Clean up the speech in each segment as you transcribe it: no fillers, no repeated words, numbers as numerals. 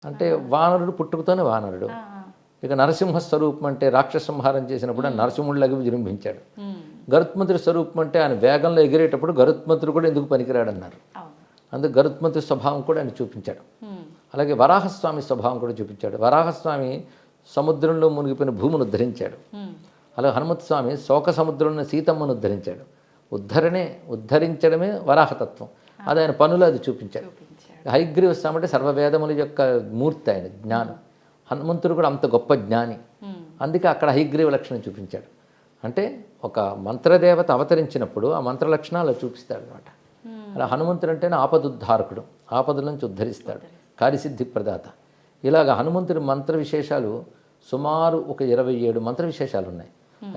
అంటే వానరుడు పుట్టుకతోనే వానరుడు. ఇక నరసింహ స్వరూపం అంటే రాక్షస సంహారం చేసినప్పుడు నరసింహుడిలాగా విజృంభించాడు. గరుత్మంతుడి స్వరూపం అంటే ఆయన వేగంలో ఎగిరేటప్పుడు గరుత్మంతుడు కూడా ఎందుకు పనికిరాడన్నారు. అందుకు గరుత్మంతుడి స్వభావం కూడా ఆయన చూపించాడు. అలాగే వరాహస్వామి స్వభావం కూడా చూపించాడు. వరాహస్వామి సముద్రంలో మునిగిపోయిన భూమిని ఉద్ధరించాడు. అలాగే హనుమత్స్వామి శోక సముద్రంలో సీతమ్మను ఉద్ధరించాడు. ఉద్ధరించడమే వరాహతత్వం. అది ఆయన పనులు అది చూపించాడు. హయగ్రీవ స్వామి అంటే సర్వవేదముల యొక్క మూర్తి, ఆయన జ్ఞానం. హనుమంతుడు కూడా అంత గొప్ప జ్ఞాని. అందుకే అక్కడ హయగ్రీవ లక్షణం చూపించాడు. అంటే ఒక మంత్రదేవత అవతరించినప్పుడు ఆ మంత్ర లక్షణాలు చూపిస్తాడు అనమాట. అలా హనుమంతుడు అంటేనే ఆపదుద్ధారకుడు, ఆపదల నుంచి ఉద్ధరిస్తాడు, కార్యసిద్ధి ప్రదాత. ఇలాగ హనుమంతుడి మంత్ర విశేషాలు సుమారు ఒక 27 మంత్ర విశేషాలు ఉన్నాయి.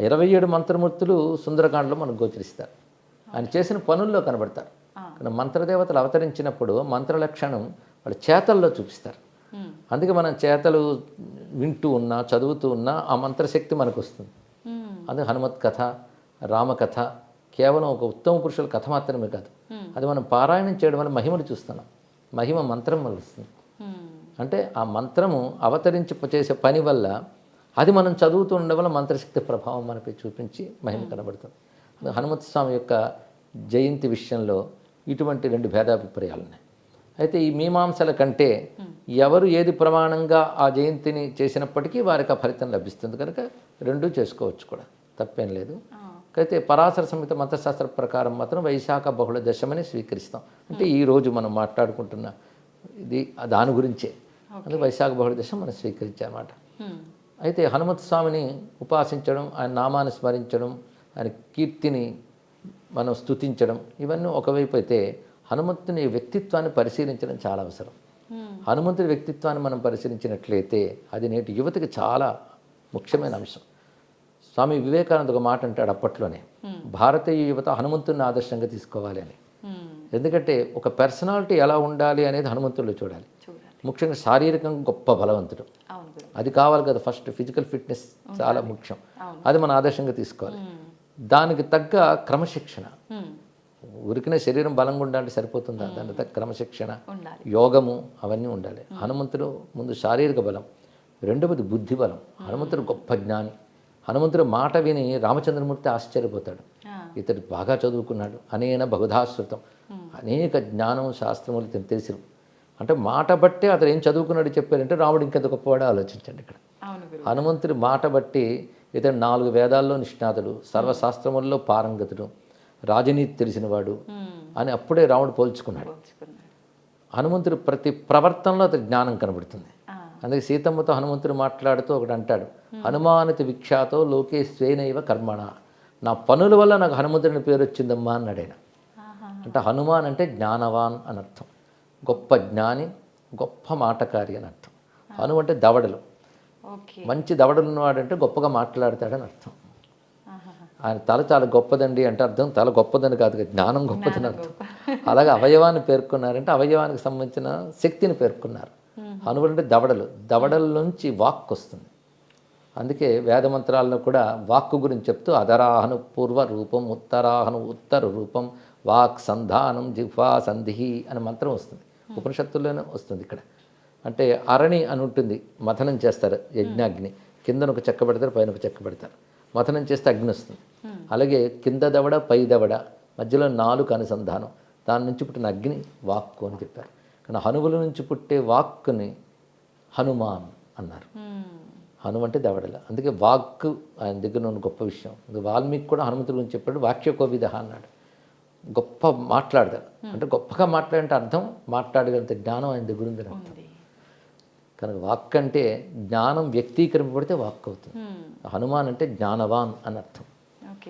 27 మంత్రమూర్తులు సుందరకాండలో మనకు గోచరిస్తారు. ఆయన చేసిన పనుల్లో కనబడతారు. కానీ మంత్రదేవతలు అవతరించినప్పుడు మంత్ర లక్షణం వాళ్ళ చేతల్లో చూపిస్తారు. అందుకే మనం చేతలు వింటూ ఉన్నా చదువుతూ ఉన్నా ఆ మంత్రశక్తి మనకు వస్తుంది. అందుకే హనుమత్ కథ, రామకథ కేవలం ఒక ఉత్తమ పురుషుల కథ మాత్రమే కాదు, అది మనం పారాయణం చేయడం వల్ల మహిమను చూస్తున్నాం. మహిమ మంత్రం వల్ల వస్తుంది. అంటే ఆ మంత్రము అవతరించి చేసే పని వల్ల అది మనం చదువుతూ ఉండడం వల్ల మంత్రశక్తి ప్రభావం మనపై చూపించి మహిమ కనబడుతుంది. హనుమత్ స్వామి యొక్క జయంతి విషయంలో ఇటువంటి 2 భేదాభిప్రాయాలు ఉన్నాయి. అయితే ఈ మీమాంసల కంటే ఎవరు ఏది ప్రమాణంగా ఆ జయంతిని చేసినప్పటికీ వారికి ఆ ఫలితం లభిస్తుంది కనుక 2 చేసుకోవచ్చు కూడా, తప్పేం లేదు. అయితే పరాశర సంహిత మంత్రశాస్త్ర ప్రకారం మాత్రం వైశాఖ బహుళ దశమని స్వీకరిస్తాం. అంటే ఈరోజు మనం మాట్లాడుకుంటున్న ఇది దాని గురించే, అందుకే వైశాఖ బహుళ దశం మనం స్వీకరించామన్నమాట. అయితే హనుమత్ స్వామిని ఉపాసించడం, ఆయన నామాన్ని స్మరించడం, ఆయన కీర్తిని మనం స్తుతించడం, ఇవన్నీ ఒకవైపు అయితే హనుమంతుని వ్యక్తిత్వాన్ని పరిశీలించడం చాలా అవసరం. హనుమంతుడి వ్యక్తిత్వాన్ని మనం పరిశీలించినట్లయితే అది నేటి యువతకి చాలా ముఖ్యమైన అంశం. స్వామి వివేకానంద ఒక మాట అంటాడు అప్పట్లోనే, భారతీయ యువత హనుమంతుడిని ఆదర్శంగా తీసుకోవాలి అని. ఎందుకంటే ఒక పర్సనాలిటీ ఎలా ఉండాలి అనేది హనుమంతుడిలో చూడాలి. ముఖ్యంగా శారీరకంగా గొప్ప బలవంతుడు, అది కావాలి కదా. ఫస్ట్ ఫిజికల్ ఫిట్నెస్ చాలా ముఖ్యం, అది మన ఆదర్శంగా తీసుకోవాలి. దానికి తగ్గ క్రమశిక్షణ, ఉరికిన శరీరం బలంగా ఉండాలంటే సరిపోతుందా, దానికి తగ్గ క్రమశిక్షణ, యోగము అవన్నీ ఉండాలి. హనుమంతుడు ముందు శారీరక బలం, రెండవది బుద్ధి బలం. హనుమంతుడు గొప్ప జ్ఞాని. హనుమంతుడు మాట విని రామచంద్రమూర్తి ఆశ్చర్యపోతాడు, ఇతడు బాగా చదువుకున్నాడు, అనేన బహుధాశ్రుతం, అనేక జ్ఞానం శాస్త్రములు తెలిసి. అంటే మాట బట్టే అతను ఏం చదువుకున్నాడు చెప్పారంటే రాముడు ఇంకెంత గొప్పవాడో ఆలోచించండి. ఇక్కడ హనుమంతుడి మాట బట్టి ఇతడు 4 వేదాల్లో నిష్ణాతుడు, సర్వశాస్త్రముల్లో పారంగతుడు, రాజనీతి తెలిసినవాడు అని అప్పుడే రాముడు పోల్చుకున్నాడు. హనుమంతుడు ప్రతి ప్రవర్తనలో అతని జ్ఞానం కనబడుతుంది. అందుకే సీతమ్మతో హనుమంతుడు మాట్లాడుతూ ఒకటి అంటాడు, హనుమానతి విఖ్యాతో లోకే స్వేనైవ కర్మణ, నా పనుల వల్ల నాకు హనుమంతుడిని పేరు వచ్చిందమ్మా అన్నాడు ఆయన. అంటే హనుమాన్ అంటే జ్ఞానవాన్ అని అర్థం, గొప్ప జ్ఞాని, గొప్ప మాటకారి అని అర్థం. హను అంటే దవడలు, మంచి దవడలు ఉన్నవాడంటే గొప్పగా మాట్లాడతాడని అర్థం. ఆయన తల చాలా గొప్పదండి అంటే అర్థం తల గొప్పదని కాదు, జ్ఞానం గొప్పదని అర్థం. అలాగే అవయవాన్ని పేర్కొన్నారంటే అవయవానికి సంబంధించిన శక్తిని పేర్కొన్నారు. హనువులు అంటే దవడలు, దవడల నుంచి వాక్ వస్తుంది. అందుకే వేదమంత్రాల్లో కూడా వాక్కు గురించి చెప్తూ అధరాహను పూర్వ రూపం, ఉత్తరాహను ఉత్తర రూపం, వాక్ సంధానం జిహ్వా సంధి అనే మంత్రం వస్తుంది. ఉపనిషత్తుల్లోనే వస్తుంది. ఇక్కడ అంటే అరణి అని ఉంటుంది, మథనం చేస్తారు యజ్ఞాగ్ని, కిందన ఒక చెక్క పెడతారు, పైన ఒక చెక్క పెడతారు, మథనం చేస్తే అగ్ని వస్తుంది. అలాగే కింద దవడ పై దవడ మధ్యలో 4 అనుసంధానం, దాని నుంచి పుట్టిన అగ్ని వాక్కు అని చెప్పారు. కానీ హనువుల నుంచి పుట్టే వాక్కుని హనుమాన్ అన్నారు. హను అంటే దవడల, అందుకే వాక్కు ఆయన దగ్గర ఉన్న గొప్ప విషయం. వాల్మీకి కూడా హనుమంతుడి గురించి చెప్పాడు, వాక్యకోవిద అన్నాడు. గొప్ప మాట్లాడతారు అంటే గొప్పగా మాట్లాడంటే అర్థం మాట్లాడగలిగితే జ్ఞానం ఆయన దగ్గర ఉందని అర్థం. కనుక వాక్ అంటే జ్ఞానం వ్యక్తీకరింపబడితే వాక్ అవుతుంది. హనుమాన్ అంటే జ్ఞానవాన్ అని అర్థం.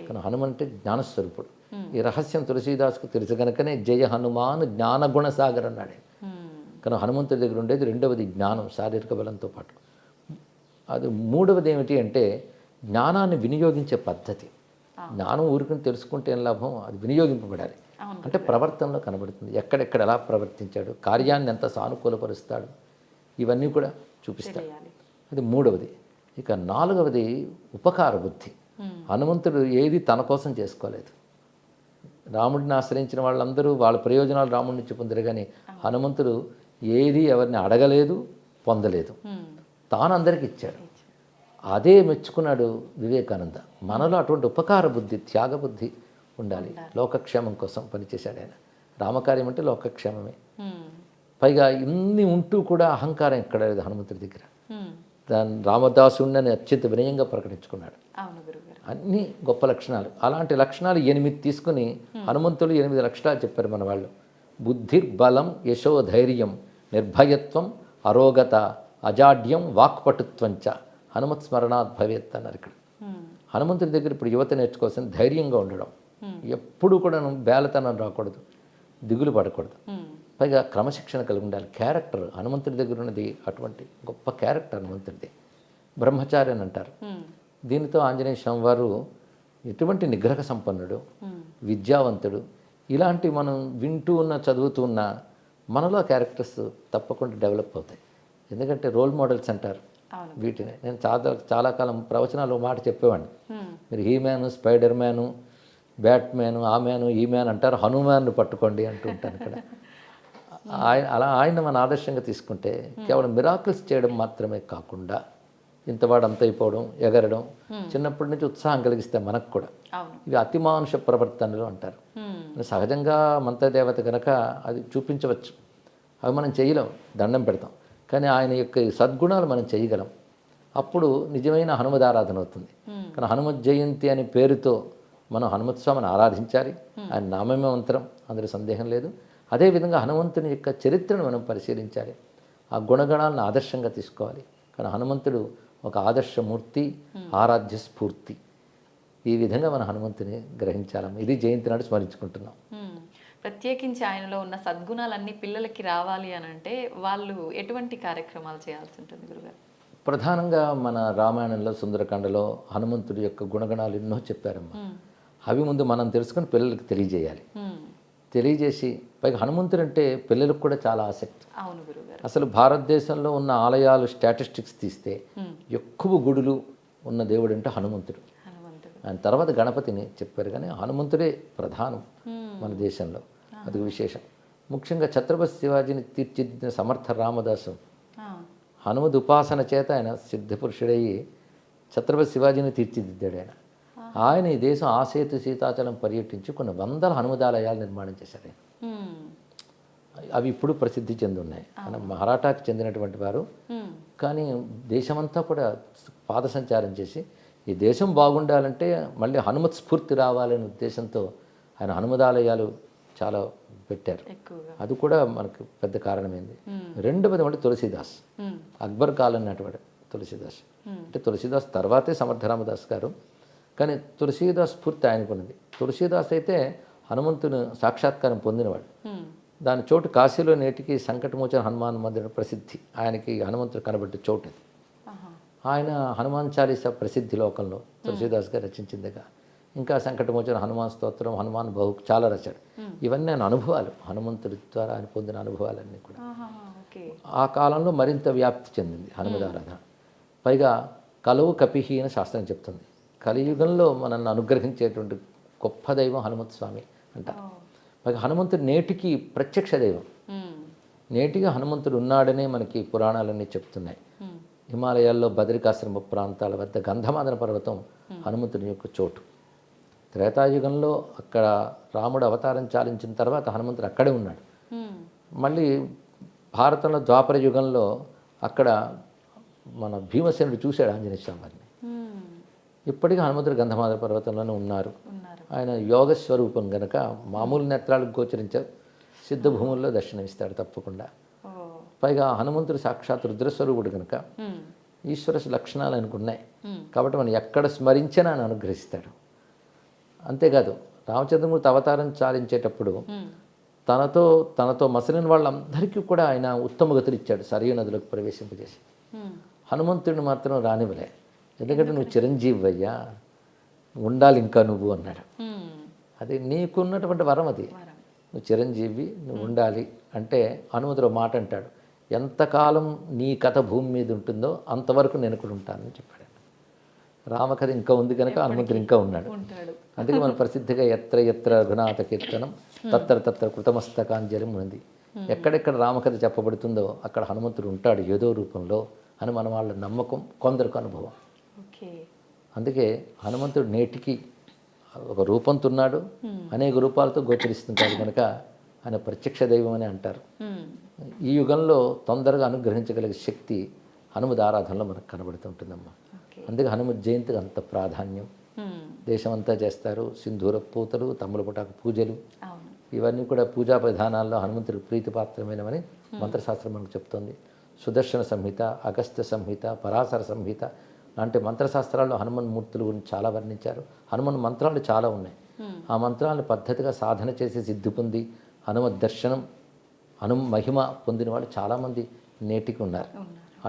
కానీ హనుమాన్ అంటే జ్ఞానస్వరూపుడు. ఈ రహస్యం తులసీదాసుకు తెలుసు కనుకనే జయ హనుమాన్ జ్ఞానగుణ సాగర్ అన్నాడు. కానీ హనుమంతుడి దగ్గర ఉండేది రెండవది జ్ఞానం, శారీరక బలంతో పాటు. అది మూడవది ఏమిటి అంటే జ్ఞానాన్ని వినియోగించే పద్ధతి. జ్ఞానం ఊరికని తెలుసుకుంటే ఏం లాభం, అది వినియోగింపబడాలి. అంటే ప్రవర్తనలో కనబడుతుంది, ఎక్కడెక్కడ ఎలా ప్రవర్తించాడు, కార్యాన్ని ఎంత సానుకూలపరుస్తాడు, ఇవన్నీ కూడా చూపిస్తాడు. అది మూడవది. ఇక 4వది ఉపకార బుద్ధి. హనుమంతుడు ఏది తన కోసం చేసుకోలేదు. రాముడిని ఆశ్రయించిన వాళ్ళందరూ వాళ్ళ ప్రయోజనాలు రాముడి నుంచి పొందారు, కానీ హనుమంతుడు ఏది ఎవరిని అడగలేదు, పొందలేదు, తాను అందరికి ఇచ్చాడు. అదే మెచ్చుకున్నాడు వివేకానంద. మనలో అటువంటి ఉపకార బుద్ధి, త్యాగ బుద్ధి ఉండాలి. లోకక్షేమం కోసం పనిచేశాడు ఆయన. రామకార్యం అంటే లోకక్షేమమే. పైగా ఇన్ని ఉంటూ కూడా అహంకారం ఎక్కడ లేదు హనుమంతుడి దగ్గర. దాన్ని రామదాసుడిని అత్యంత వినయంగా ప్రకటించుకున్నాడు. అన్ని గొప్ప లక్షణాలు. అలాంటి లక్షణాలు 8 తీసుకుని హనుమంతుడు 8 లక్షణాలు చెప్పారు మన వాళ్ళు. బుద్ధిర్బలం, యశోధైర్యం, నిర్భయత్వం, అరోగత, అజాడ్యం, వాక్పటుత్వంచ హనుమత్ స్మరణాత్ భవేత్ అన్నారు ఇక్కడ. హనుమంతుడి దగ్గర ఇప్పుడు యువత నేర్చుకోవాల్సిన ధైర్యంగా ఉండడం, ఎప్పుడు కూడా బేలతనం రాకూడదు, దిగులు పడకూడదు, పైగా క్రమశిక్షణ కలిగి ఉండాలి. క్యారెక్టర్ హనుమంతుడి దగ్గర ఉన్నది అటువంటి గొప్ప క్యారెక్టర్ హనుమంతుడిది. బ్రహ్మచారి అని అంటారు. దీనితో ఆంజనేయ స్వామి వారు ఎటువంటి నిగ్రహ సంపన్నుడు, విద్యావంతుడు, ఇలాంటి మనం వింటూ ఉన్న చదువుతూ ఉన్న మనలో క్యారెక్టర్స్ తప్పకుండా డెవలప్ అవుతాయి. ఎందుకంటే రోల్ మోడల్స్ అంటారు వీటిని. నేను చాలా కాలం ప్రవచనాలు మాట చెప్పేవాడిని. మీరు హీ మ్యాను, స్పైడర్ మ్యాను, బ్యాట్మ్యాను, ఆ మ్యాను, ఈ మ్యాన్ అంటారు, హనుమాన్ను పట్టుకోండి అంటూ ఉంటాను ఇక్కడ. ఆయన మన ఆదర్శంగా తీసుకుంటే కేవలం మిరాకిల్స్ చేయడం మాత్రమే కాకుండా ఇంతవాడు అంత అయిపోవడం, ఎగరడం, చిన్నప్పటి నుంచి ఉత్సాహం కలిగిస్తే మనకు కూడా. ఇవి అతిమానుష ప్రవర్తనలు అంటారు. సహజంగా మంత్రదేవత కనుక అది చూపించవచ్చు, అవి మనం చేయలేం, దండం పెడతాం. కానీ ఆయన యొక్క సద్గుణాలు మనం చేయగలం. అప్పుడు నిజమైన హనుమదారాధన అవుతుంది. కానీ హనుమత్ జయంతి అనే పేరుతో మనం హనుమత్ స్వామిని ఆరాధించాలి. ఆయన నామమే మంత్రం, అందులో సందేహం లేదు. అదేవిధంగా హనుమంతుని యొక్క చరిత్రను మనం పరిశీలించాలి, ఆ గుణగణాలను ఆదర్శంగా తీసుకోవాలి. కానీ హనుమంతుడు ఒక ఆదర్శమూర్తి, ఆరాధ్య స్ఫూర్తి. ఈ విధంగా మన హనుమంతుని గ్రహించాలమ్మ. ఇది జయంతి నాడు స్మరించుకుంటున్నాం. ప్రత్యేకించి ఆయనలో ఉన్న సద్గుణాలన్నీ పిల్లలకి రావాలి అని అంటే వాళ్ళు ఎటువంటి కార్యక్రమాలు చేయాల్సి ఉంటుంది గురుగారు? ప్రధానంగా మన రామాయణంలో, సుందరకాండలో హనుమంతుడి యొక్క గుణగణాలు ఎన్నో చెప్పారమ్మా. అవి ముందు మనం తెలుసుకొని పిల్లలకి తెలియజేయాలి. తెలియజేసి పైగా హనుమంతుడు అంటే పిల్లలకు కూడా చాలా ఆసక్తి. అవును గురుగారు. అసలు భారతదేశంలో ఉన్న ఆలయాలు స్టాటిస్టిక్స్ తీస్తే ఎక్కువ గుడులు ఉన్న దేవుడు అంటే హనుమంతుడు. ఆయన తర్వాత గణపతిని చెప్పారు, కానీ హనుమంతుడే ప్రధానం మన దేశంలో. అది విశేషం. ముఖ్యంగా ఛత్రపతి శివాజీని తీర్చిదిద్దిన సమర్థ రామదాసు హనుమద్ ఉపాసన చేత ఆయన సిద్ధపురుషుడయ్యి ఛత్రపతి శివాజీని తీర్చిదిద్దాడు. ఆయన ఈ దేశం ఆసేతు సీతాచలం పర్యటించి కొన్ని వందల హనుమదాలయాలు నిర్మాణం చేశారు. అవి ఇప్పుడు ప్రసిద్ధి చెంది ఉన్నాయి. ఆయన మహారాఠాకి చెందినటువంటి వారు, కానీ దేశమంతా కూడా పాదసంచారం చేసి ఈ దేశం బాగుండాలంటే మళ్ళీ హనుమత్ స్ఫూర్తి రావాలనే ఉద్దేశంతో ఆయన హనుమదాలయాలు చాలా పెట్టారు. అది కూడా మనకు పెద్ద కారణమైంది. రెండవది మళ్ళీ తులసీదాస్, అక్బర్ కాలం నాటివాడు తులసీదాస్. అంటే తులసీదాస్ తర్వాతే సమర్థ రామదాస్ గారు, కానీ తులసీదాస్ స్ఫూర్తి ఆయనకున్నది. తులసీదాస్ అయితే హనుమంతుని సాక్షాత్కారం పొందినవాడు. దాని చోటు కాశీలో నేటికి సంకటమోచన హనుమాన్ మందిరం ప్రసిద్ధి. ఆయనకి హనుమంతుడు కనబడ్డ చోటు. ఆయన హనుమాన్ చాలీసా ప్రసిద్ధి లోకంలో తులసీదాస్ గారు రచించిందిగా. ఇంకా సంకటమోచన హనుమాన్ స్తోత్రం, హనుమాన్ బహు చాలా రచాడు. ఇవన్నీ ఆయన అనుభవాలు, హనుమంతుడి ద్వారా ఆయన పొందిన అనుభవాలన్నీ కూడా. ఆ కాలంలో మరింత వ్యాప్తి చెందింది హనుమదారాధన. పైగా కలువు కపిహి అని శాస్త్రం చెప్తుంది. కలియుగంలో మనల్ని అనుగ్రహించేటువంటి గొప్ప దైవం హనుమంతు స్వామి అంటారు. పైగా హనుమంతుడు నేటికి ప్రత్యక్ష దైవం. నేటిగా హనుమంతుడు ఉన్నాడనే మనకి పురాణాలన్నీ చెప్తున్నాయి. హిమాలయాల్లో బదరికాశ్రమ ప్రాంతాల వద్ద గంధమాదన పర్వతం హనుమంతుడి యొక్క చోటు. త్రేతాయుగంలో అక్కడ రాముడు అవతారం చాలించిన తర్వాత హనుమంతుడు అక్కడే ఉన్నాడు. మళ్ళీ భారతంలో ద్వాపర యుగంలో అక్కడ మన భీమసేనుడు చూశాడు ఆంజనేయ స్వామి వారిని. ఇప్పటికీ హనుమంతుడు గంధమాదన పర్వతంలోనే ఉన్నారు. ఆయన యోగ స్వరూపం గనక మామూలు నేత్రాలకు గోచరించారు, సిద్ధ భూముల్లో దర్శనమిస్తాడు తప్పకుండా. పైగా హనుమంతుడు సాక్షాత్ రుద్రస్వరూపుడు కనుక ఈశ్వర లక్షణాలు అనుకున్నాయి కాబట్టి మనం ఎక్కడ స్మరించినా ఆయన అనుగ్రహిస్తాడు. అంతేకాదు రామచంద్రమూర్తి అవతారం చాలించేటప్పుడు తనతో మసలిన వాళ్ళందరికీ కూడా ఆయన ఉత్తమ గతులు ఇచ్చాడు, సరియు నదులకు ప్రవేశింపజేసి. హనుమంతుడిని మాత్రం రానివ్వలే. ఎందుకంటే నువ్వు చిరంజీవి అయ్యా, ఉండాలి ఇంకా నువ్వు అన్నాడు. అది నీకున్నటువంటి వరం, అది నువ్వు చిరంజీవి, నువ్వు ఉండాలి అంటే హనుమంతుడు మాట అంటాడు, ఎంతకాలం నీ కథ భూమి మీద ఉంటుందో అంతవరకు నేను కూడా ఉంటానని చెప్పాడు. రామకథ ఇంకా ఉంది కనుక హనుమంతుడు ఇంకా ఉన్నాడు. అందుకే మన ప్రసిద్ధిగా ఎత్ర ఎత్ర రఘునాథ కీర్తనం తత్ర తత్ర కృతమస్తకాంజలి ఉంది. ఎక్కడెక్కడ రామకథ చెప్పబడుతుందో అక్కడ హనుమంతుడు ఉంటాడు ఏదో రూపంలో అని మన వాళ్ళ నమ్మకం, కొందరికి అనుభవం. ఓకే. అందుకే హనుమంతుడు నేటికి ఒక రూపంతో ఉన్నాడు, అనేక రూపాలతో గోచరిస్తుంటాడు కనుక ఆయన ప్రత్యక్ష దైవం అని అంటారు. ఈ యుగంలో తొందరగా అనుగ్రహించగలిగే శక్తి హనుమద్ ఆరాధనలో మనకు కనబడుతుంటుందమ్మా. అందుకే హనుమత్ జయంతికి అంత ప్రాధాన్యం. దేశమంతా చేస్తారు. సింధూర పూతలు, తమ్ములపుటాకు పూజలు, ఇవన్నీ కూడా పూజా విధానాల్లో హనుమంతుడికి ప్రీతిపాత్రమైనవని మంత్రశాస్త్రం మనకు చెప్తోంది. సుదర్శన సంహిత, అగస్త్య సంహిత, పరాశర సంహిత లాంటి మంత్రశాస్త్రాల్లో హనుమన్ మూర్తుల గురించి చాలా వర్ణించారు. హనుమన్ మంత్రాలు చాలా ఉన్నాయి. ఆ మంత్రాలను పద్ధతిగా సాధన చేసి సిద్ధి పొంది హనుమద్ దర్శనం, మహిమ పొందిన వాళ్ళు చాలామంది నేటికి ఉన్నారు.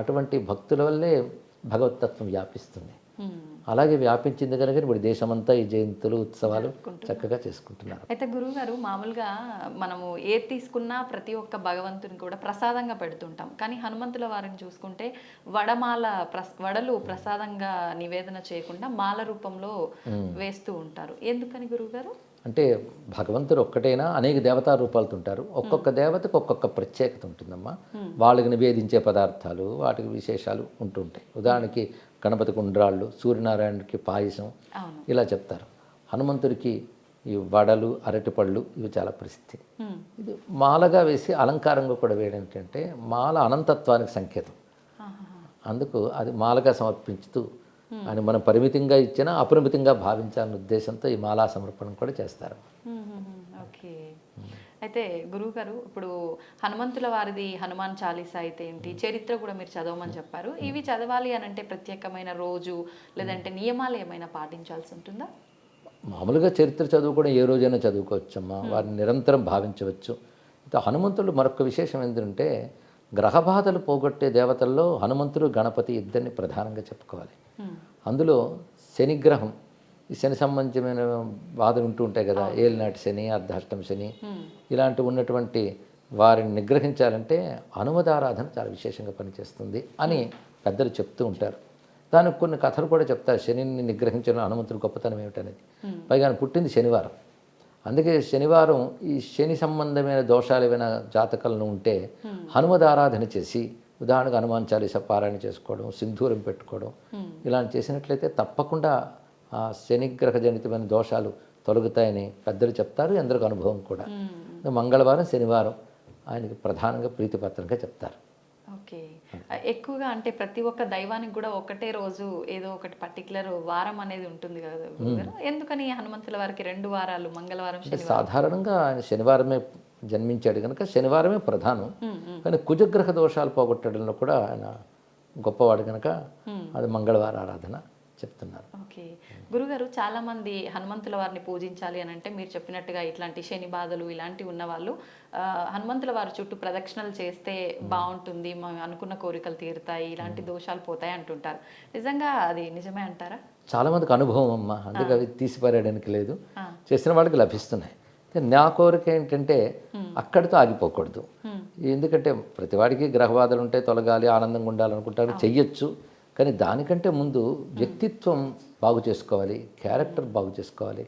అటువంటి భక్తుల వల్లే భగవతత్వం వ్యాపిస్తుంది. అలాగే వ్యాపించింది కనుక ఇప్పుడు దేశమంతా ఈ జయంతులు, ఉత్సవాలు చక్కగా చేసుకుంటున్నారు. అయితే గురువుగారు, మామూలుగా మనము ఏది తీసుకున్నా ప్రతి ఒక్క భగవంతుని కూడా ప్రసాదంగా పెడుతుంటాం. కానీ హనుమంతుల వారిని చూసుకుంటే వడలు ప్రసాదంగా నివేదన చేయకుండా మాల రూపంలో వేస్తూ ఉంటారు. ఎందుకని గురువుగారు? అంటే భగవంతుడు ఒక్కటైనా అనేక దేవతా రూపాలతో ఉంటారు. ఒక్కొక్క దేవతకు ఒక్కొక్క ప్రత్యేకత ఉంటుందమ్మా. వాళ్ళకి నివేదించే పదార్థాలు, వాటికి విశేషాలు ఉంటుంటాయి. ఉదాహరణకి గణపతికి ఉండ్రాళ్ళు, సూర్యనారాయణకి పాయసం, ఇలా చెప్తారు. హనుమంతుడికి ఈ వడలు, అరటిపళ్ళు ఇవి చాలా ప్రసిద్ధి. ఇది మాలగా వేసి అలంకారంగా కూడా వేయడం ఏంటంటే మాల అనంతత్వానికి సంకేతం. అందుకు అది మాలగా సమర్పించుతూ అని మనం పరిమితంగా ఇచ్చినా అపరిమితంగా భావించాలనే ఉద్దేశంతో ఈ మాలా సమర్పణం కూడా చేస్తారు. ఓకే. అయితే గురువుగారు, ఇప్పుడు హనుమంతుల వారిది హనుమాన్ చాలీసా అయితే ఏంటి, చరిత్ర కూడా మీరు చదవమని చెప్పారు. ఇవి చదవాలి అని అంటే ప్రత్యేకమైన రోజు లేదంటే నియమాలు ఏమైనా పాటించాల్సి ఉంటుందా? మామూలుగా చరిత్ర చదువుకోవడం ఏ రోజైనా చదువుకోవచ్చమ్మా. వారిని నిరంతరం భావించవచ్చు. హనుమంతుడు మరొక విశేషం ఏంటంటే గ్రహబాధలు పోగొట్టే దేవతల్లో హనుమంతుడు, గణపతి ఇద్దరిని ప్రధానంగా చెప్పుకోవాలి. అందులో శనిగ్రహం, ఈ శని సంబంధమైన బాధలు ఉంటూ ఉంటాయి కదా, ఏలినాటి శని, అర్ధాష్టమ శని, ఇలాంటివి ఉన్నటువంటి వారిని నిగ్రహించాలంటే హనుమదారాధన చాలా విశేషంగా పనిచేస్తుంది అని పెద్దలు చెప్తూ ఉంటారు. దానికి కొన్ని కథలు కూడా చెప్తారు. శనిని నిగ్రహించడం హనుమంతుడి గొప్పతనం ఏమిటనేది. పైగా ఆయన పుట్టింది శనివారం. అందుకే శనివారం ఈ శని సంబంధమైన దోషాలు ఏమైనా జాతకాలను ఉంటే హనుమదారాధన చేసి, ఉదాహరణకు హనుమాన్ చాలీసా పారాయణ చేసుకోవడం, సింధూరం పెట్టుకోవడం, ఇలాంటి చేసినట్లయితే తప్పకుండా ఆ శనిగ్రహ జనితమైన దోషాలు తొలగుతాయని పెద్దలు చెప్తారు. ఎందరికి అనుభవం కూడా. మంగళవారం, శనివారం ఆయనకి ప్రధానంగా ప్రీతిపత్రంగా చెప్తారు. ఓకే. ఎక్కువగా అంటే ప్రతి ఒక్క దైవానికి కూడా ఒకటే రోజు ఏదో ఒకటి పర్టికులర్ వారం అనేది ఉంటుంది కదా గురుగారు, ఎందుకని హనుమంతుల వారికి 2 వారాలు, మంగళవారం, శనివారం? సాధారణంగా ఆయన శనివారమే జన్మించాడు కనుక శనివారమే ప్రధానం. కానీ కుజగ్రహ దోషాలు పోగొట్టడంలో కూడా ఆయన గొప్పవాడు కనుక అది మంగళవారం ఆరాధన చెప్తున్నారు. ఓకే. గురుగారు, చాలామంది హనుమంతుల వారిని పూజించాలి అని అంటే మీరు చెప్పినట్టుగా ఇట్లాంటి శని బాధలు ఇలాంటివి ఉన్నవాళ్ళు హనుమంతుల వారి చుట్టూ ప్రదక్షిణలు చేస్తే బాగుంటుంది, మనం అనుకున్న కోరికలు తీరుతాయి, ఇలాంటి దోషాలు పోతాయి అంటుంటారు. నిజంగా అది నిజమే అంటారా? చాలామందికి అనుభవం అమ్మ. అందుకే అవి తీసిపారేయడానికి లేదు, చేసిన వాళ్ళకి లభిస్తున్నాయి. నా కోరిక ఏంటంటే అక్కడితో ఆగిపోకూడదు. ఎందుకంటే ప్రతివాడికి గ్రహబాధలు ఉంటే తొలగాలి, ఆనందంగా ఉండాలనుకుంటారు, చెయ్యొచ్చు. కానీ దానికంటే ముందు వ్యక్తిత్వం బాగు చేసుకోవాలి, క్యారెక్టర్ బాగు చేసుకోవాలి,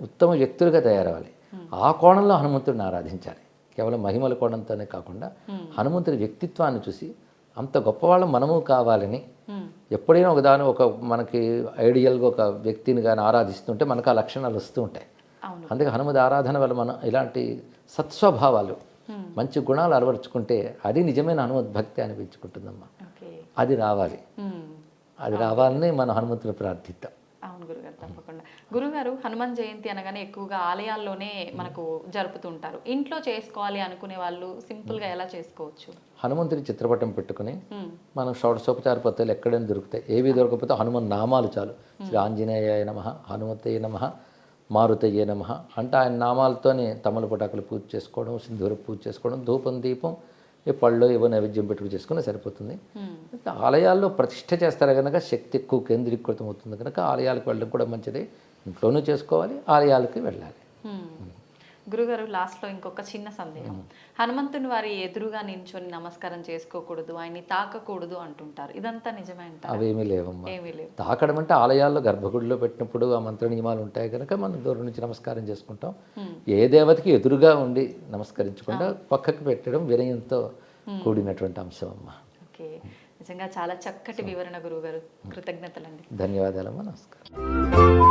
ఉత్తమ వ్యక్తులుగా తయారవ్వాలి. ఆ కోణంలో హనుమంతుడిని ఆరాధించాలి. కేవలం మహిమల కోణంతోనే కాకుండా హనుమంతుడి వ్యక్తిత్వాన్ని చూసి అంత గొప్పవాళ్ళం మనము కావాలని, ఎప్పుడైనా ఒక మనకి ఐడియల్గా ఒక వ్యక్తిని కానీ ఆరాధిస్తుంటే మనకు ఆ లక్షణాలు వస్తూ ఉంటాయి. అందుకే హనుమద్ ఆరాధన వల్ల మనం ఇలాంటి సత్స్వభావాలు, మంచి గుణాలు అలవరుచుకుంటే అది నిజమైన హనుమద్భక్తి అనిపించుకుంటుందమ్మా. అది రావాలి. అది రావాలని మనం హనుమంతుని ప్రార్థిద్దాం. అవును గురుగారు, తప్పకుండా. గురుగారు, హనుమాన్ జయంతి అనగానే ఎక్కువగా ఆలయాల్లోనే మనకు జరుపుతుంటారు. ఇంట్లో చేసుకోవాలి అనుకునే వాళ్ళు సింపుల్గా ఎలా చేసుకోవచ్చు? హనుమంతుడి చిత్రపటం పెట్టుకుని మనం షోడశోపచార పత్రాలు ఎక్కడైనా దొరుకుతాయి. ఏవి దొరకకపోతే హనుమాన్ నామాలు చాలు. శ్రీ ఆంజనేయాయ నమః, హనుమతయ్య నమః, మారుతయ్య నమః అంటే ఆయన నామాలతోనే తమలపటాకులు పూజ చేసుకోవడం, సింధూర పూజ చేసుకోవడం, ధూపం, దీపం, ఏ పళ్ళు ఏవో నైవేద్యం పెట్టుకు చేసుకుని సరిపోతుంది. ఆలయాల్లో ప్రతిష్ఠ చేస్తారు కనుక శక్తి ఎక్కువ కేంద్రీకృతం అవుతుంది కనుక ఆలయాలకు వెళ్ళడం కూడా మంచిదే. ఇంట్లోనూ చేసుకోవాలి, ఆలయాలకి వెళ్ళాలి. గురుగారు లాస్ట్లో ఇంకొక చిన్న సందేహం. హనుమంతుని వారి ఎదురుగా నించొని నమస్కారం చేసుకోకూడదు, ఆయన్ని తాకకూడదు అంటుంటారు. ఇదంతా నిజమే అంటారా? అవేమీ లేవమ్మా. ఏమీ లేవు. తాకడం అంటే ఆలయాల్లో గర్భగుడిలో పెట్టినప్పుడు ఆ మంత్ర నియమాలు ఉంటాయి కనుక మనం దూరం నుంచి నమస్కారం చేసుకుంటాం. ఏ దేవతకి ఎదురుగా ఉండి నమస్కరించకుండా పక్కకు పెట్టడం వినయంతో కూడినటువంటి అంశం అమ్మా. ఓకే, నిజంగా చాలా చక్కటి వివరణ గురుగారు. కృతజ్ఞతలండి. ధన్యవాదాలమ్మా. నమస్కారం.